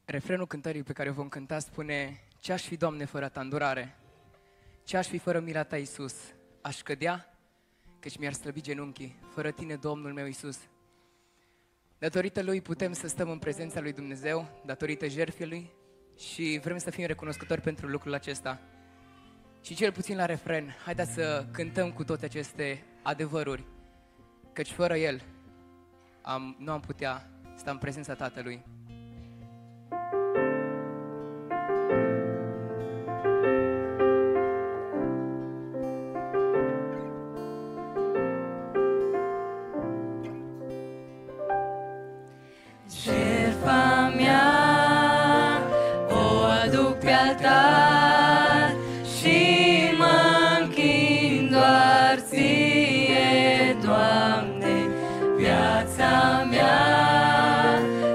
Refrenul cântării pe care o vom cânta spune: ce-aș fi, Doamne, fără Ta îndurare? Ce-aș fi fără mila Ta, Iisus? Aș cădea, căci mi-ar slăbi genunchii, fără Tine, Domnul meu Iisus. Datorită Lui putem să stăm în prezența Lui Dumnezeu, datorită jertfei Lui, și vrem să fim recunoscători pentru lucrul acesta. Și cel puțin la refren, haideți să cântăm cu toate aceste adevăruri, căci fără El nu am putea sta în prezența Tatălui. Jertfa mea o aduc pe altar și mă închin doar Ție, Doamne. Viața mea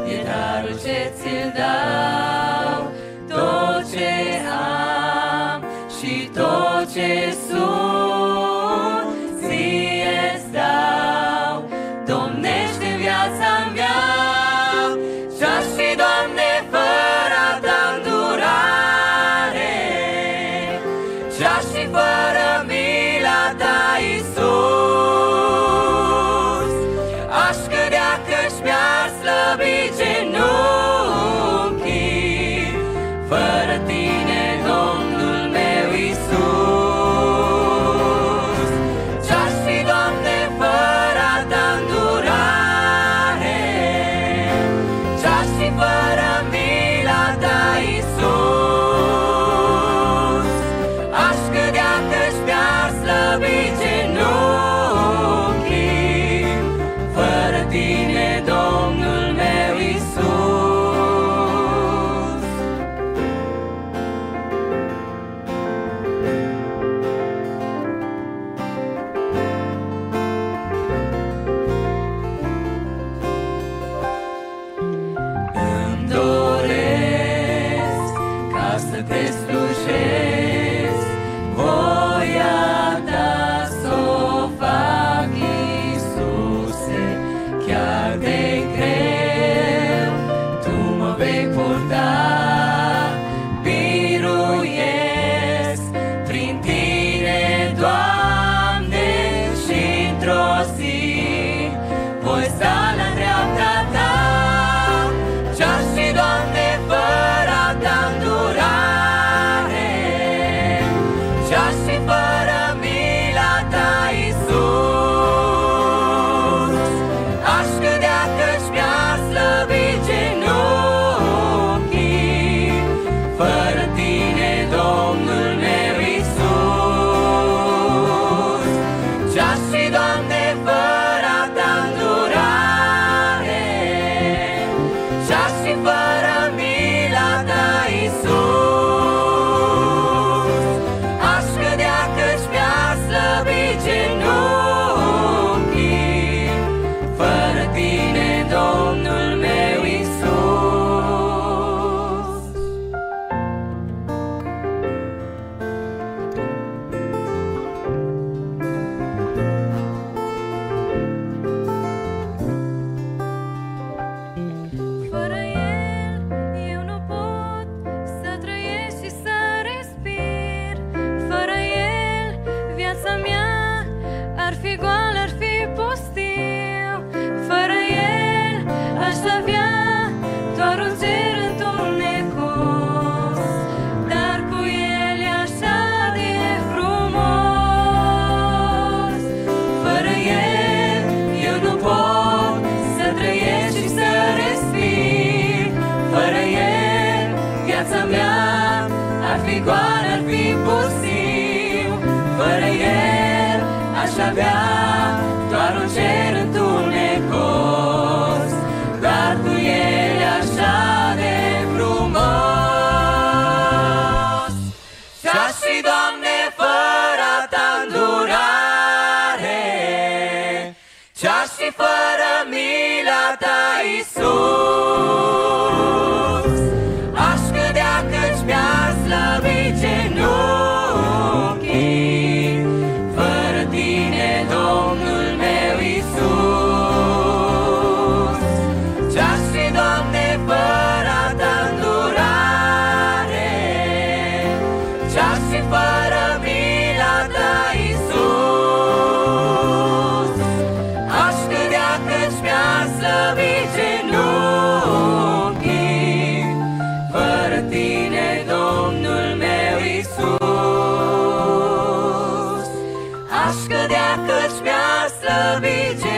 e darul ce Ți-l dau, tot ce am și tot ce sunt, Ție-ți dau. Domnește viața mea. Ce-aș fi, Doamne, fără Ta îndurare? Ce-aș fi fără mila Ta, Iisus? Aș cădea, căci mi-ar slăbi genunchii, fără Tine, Domnul meu Iisus. Ce-aș fi, Doamne, fără Ta îndurare? Ce-aș fi fără mila Ta, Iisus? Aș cădea, căci mi-ar slăbi genunchii, fără Tine, Domnul meu Iisus. Îmi doresc ca să Te slujesc, voia Ta s-o fac, Iisuse. Chiar de greu Tu mă vei purta, biruiesc prin Tine, Doamne, și într-o zi voi sta la dreapta Ta. Ce-aș fi, Doamne, fără Ta îndurare? Ce-aș fi fără mila Ta, Iisus? Aș cădea, căci mi-ar slăbi genunchii, fără Tine, Domnul meu Iisus. Ce-aș fi, Doamne, fără Ta îndurare? Ce-aș fi fără mila Ta, Iisus? Aș cădea, căci mi-ar slăbi genunchii, fără Tine, Domnul meu Iisus. Fără El eu nu pot să trăiesc și să respir. Fără El viața mea ar fi goală, ar fi pustiu. Fără El aș avea doar un cer întunecos, dar cu El e așa de frumos. Fără El eu nu pot să trăiesc și să respir. Fără El viața mea ar fi goală, ar fi pustiu. Fără El aș avea doar un cer întunecos, dar cu El e așa de frumos. Ce-aș fi, Doamne, fără Ta îndurare? Ce-aș fi fără mila Ta, Iisus? Aș cădea, căci mi-ar slăbi genunchii, fără Tine, Domnul meu Iisus. Ce-aș fi, Doamne, fără Ta îndurare? slăbit